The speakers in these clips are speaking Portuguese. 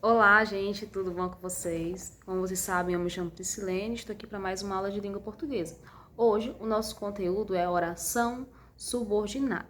Olá, gente, tudo bom com vocês? Como vocês sabem, eu me chamo Priscilene e estou aqui para mais uma aula de língua portuguesa. Hoje, o nosso conteúdo é oração subordinada.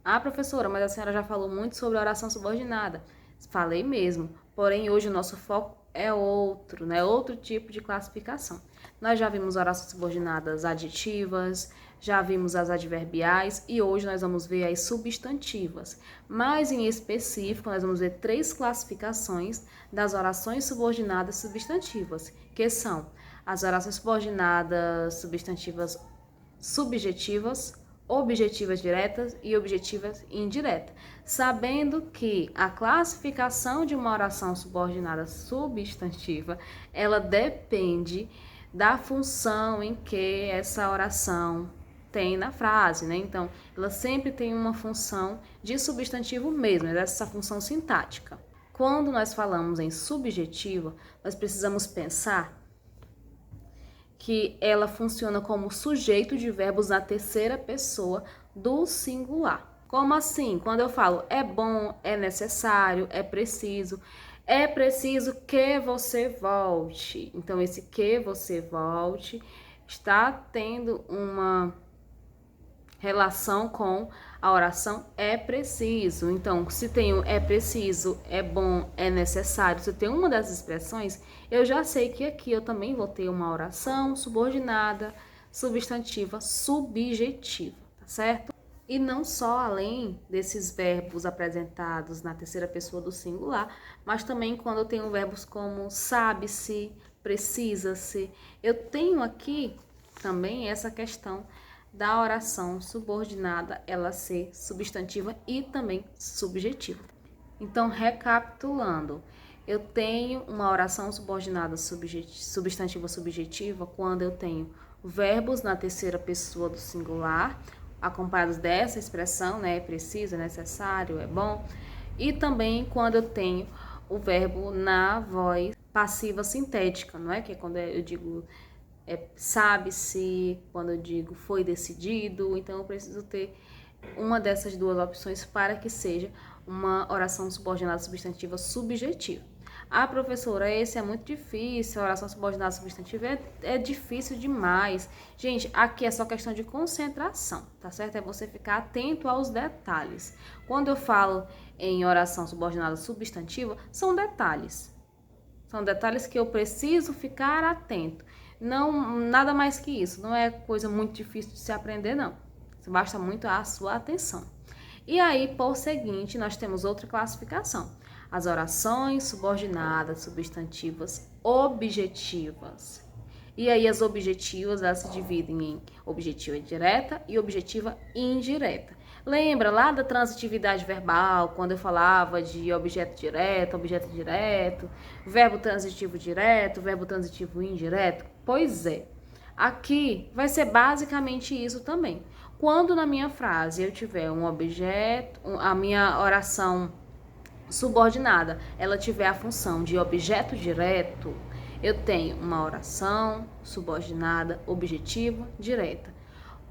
Ah, professora, mas a senhora já falou muito sobre oração subordinada. Falei mesmo, porém hoje o nosso foco é outro, né? Outro tipo de classificação. Nós já vimos orações subordinadas adjetivas, já vimos as adverbiais e hoje nós vamos ver as substantivas. Mas em específico, nós vamos ver três classificações das orações subordinadas substantivas, que são as orações subordinadas substantivas subjetivas, objetivas diretas e objetivas indiretas, sabendo que a classificação de uma oração subordinada substantiva, ela depende da função em que essa oração tem na frase, né? Então, ela sempre tem uma função de substantivo mesmo, essa função sintática. Quando nós falamos em subjetiva, nós precisamos pensar que ela funciona como sujeito de verbos na terceira pessoa do singular. Como assim? Quando eu falo é bom, é necessário, é preciso que você volte. Então, esse que você volte está tendo uma relação com a oração é preciso. Então, se tem o é preciso, é bom, é necessário, se tem uma das expressões, eu já sei que aqui eu também vou ter uma oração subordinada, substantiva, subjetiva, tá certo? E não só além desses verbos apresentados na terceira pessoa do singular, mas também quando eu tenho verbos como sabe-se, precisa-se. Eu tenho aqui também essa questão da oração subordinada ela ser substantiva e também subjetiva. Então, recapitulando, eu tenho uma oração subordinada substantiva subjetiva quando eu tenho verbos na terceira pessoa do singular, acompanhados dessa expressão, né? É preciso, é necessário, é bom. E também quando eu tenho o verbo na voz passiva sintética, não é? Que é quando eu digo sabe-se, quando eu digo foi decidido. Então eu preciso ter uma dessas duas opções para que seja uma oração subordinada substantiva subjetiva. Ah, professora, esse é muito difícil, a oração subordinada substantiva é difícil demais. Gente, aqui é só questão de concentração, tá certo? É você ficar atento aos detalhes. Quando eu falo em oração subordinada substantiva, são detalhes. São detalhes que eu preciso ficar atento. Não, nada mais que isso. Não é coisa muito difícil de se aprender, não. Basta muito a sua atenção. E aí, por seguinte, nós temos outra classificação. As orações subordinadas substantivas objetivas. E aí, as objetivas, elas se dividem em objetiva direta e objetiva indireta. Lembra lá da transitividade verbal, quando eu falava de objeto direto, verbo transitivo indireto? Pois é. Aqui vai ser basicamente isso também. Quando na minha frase eu tiver um objeto, a minha oração subordinada, ela tiver a função de objeto direto, eu tenho uma oração subordinada, objetiva, direta.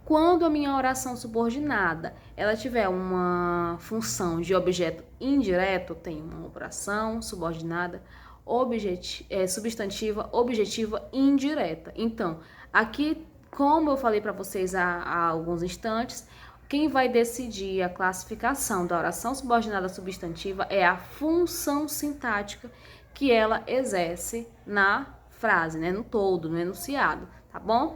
Quando a minha oração subordinada ela tiver uma função de objeto indireto, tem uma oração subordinada substantiva, objetiva indireta. Então, aqui, como eu falei para vocês há alguns instantes, quem vai decidir a classificação da oração subordinada substantiva é a função sintática que ela exerce na frase, né, no todo, no enunciado, tá bom?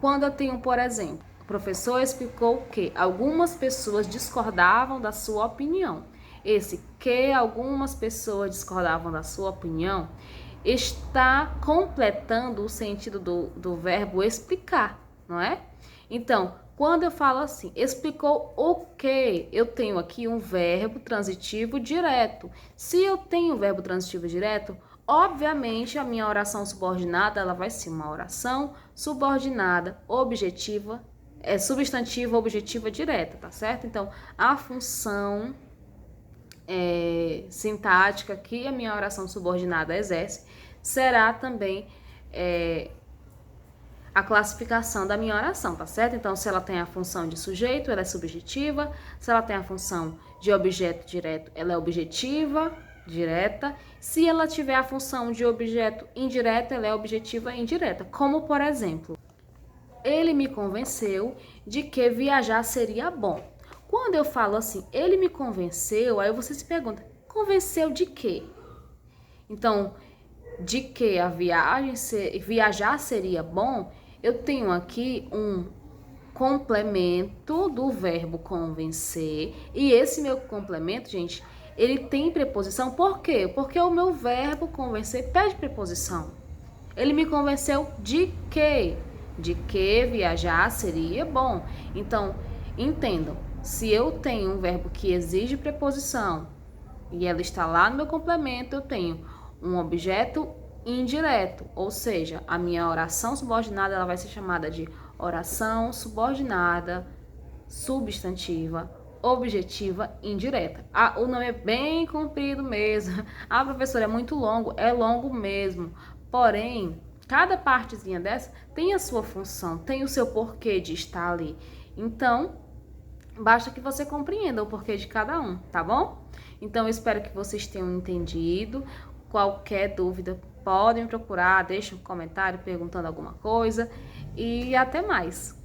Quando eu tenho, por exemplo, o professor explicou que algumas pessoas discordavam da sua opinião. Esse que algumas pessoas discordavam da sua opinião está completando o sentido do verbo explicar, não é? Então, quando eu falo assim, explicou o que, eu tenho aqui um verbo transitivo direto. Se eu tenho um verbo transitivo direto, obviamente a minha oração subordinada ela vai ser uma oração subordinada objetiva, substantiva objetiva direta, tá certo? Então, a função sintática que a minha oração subordinada exerce será também a classificação da minha oração, tá certo? Então, se ela tem a função de sujeito, ela é subjetiva. Se ela tem a função de objeto direto, ela é objetiva direta. Se ela tiver a função de objeto indireta, ela é objetiva indireta. Como, por exemplo, ele me convenceu de que viajar seria bom. Quando eu falo assim, ele me convenceu, aí você se pergunta, convenceu de quê? Então, de que viajar seria bom, eu tenho aqui um complemento do verbo convencer. E esse meu complemento, gente, ele tem preposição. Por quê? Porque o meu verbo convencer pede preposição. Ele me convenceu de quê? De que viajar seria bom. Então, entendam, se eu tenho um verbo que exige preposição e ela está lá no meu complemento, eu tenho um objeto indireto, ou seja, a minha oração subordinada ela vai ser chamada de oração subordinada substantiva objetiva indireta. O nome é bem comprido mesmo. Ah, professora, é muito longo. É longo mesmo. Porém, cada partezinha dessa tem a sua função, tem o seu porquê de estar ali. Então, basta que você compreenda o porquê de cada um, tá bom? Então, eu espero que vocês tenham entendido. Qualquer dúvida, podem me procurar, deixem um comentário perguntando alguma coisa. E até mais!